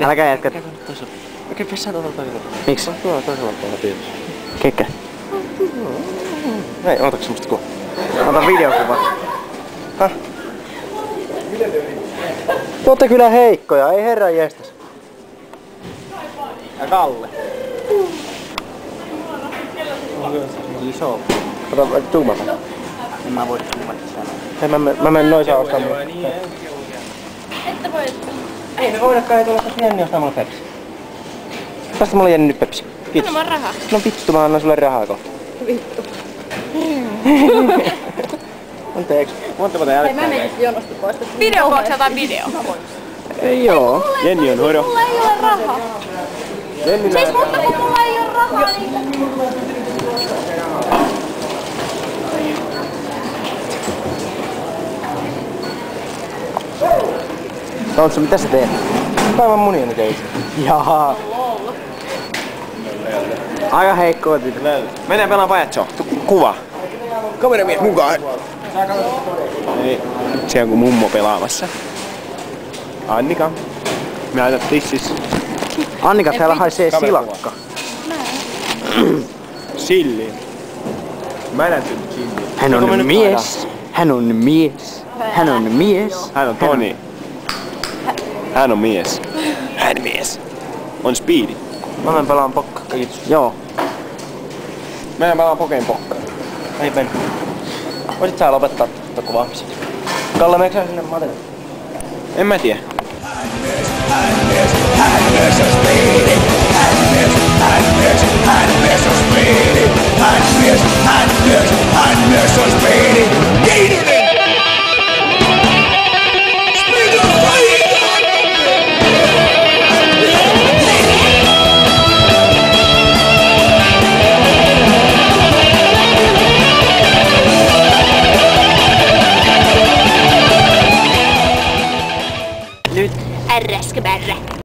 Älkää jätkä. Okei, pessään tuolla toisella. Miksi? Tuolla toisella puolella tietysti. Kekä? Hei, ootaks semmoista kuva? Ota videokuva. Häh? Te ootte kyllä heikkoja, ei herran jestas. Ja Kalle. Iso. Ota zoomata. En mä voi zoomata sanoa. Hei, mä menen noisaan ostamaan. Että voit. Ei me voidakaan, ei tulla tästä Jenni ostaa mulle Pepsi. Tästä mulle Jenni nyt Pepsi. Kiitos. Anna vaan rahaa. No vittu, mä annan sulle rahaa kohta. Vittu. Anteeksi. Montako te Hei, jälkeen? mä menin jonosta pois. Videoboksi jotain video. Ei joo. Jenni on hoido. Mulla ei ole rahaa. Jenni Siis mutta kun mulla ei ole rahaa, niin... Tontsu, mitä sä teet? Päivän munia nyt itse. Jaha. Aika heikkoa tyttö. Mene pelaan pajatsoa. Kuva. Kameramies mukaan. Ei. Siellä kun mummo pelaamassa. Annika. Me laitat tissis. Annika, täällä haisee Kamerakuva. silakka. Silli. Mä näytän silli. Hän Onko me on nyt mies. Hän on mies. Hän on mies. Hän on Toni. Hän on mies. Hän mies. On Speedy. Mä menen pelaan pokka. Kiitos. Joo. Mä pelaan Pokeen pokkaa. Ei mene. Voisit sä lopettaa tätä kuvaamista? Kalle, meneekö sä sinne Matille? En mä tiedä. Ärräskäbärrä.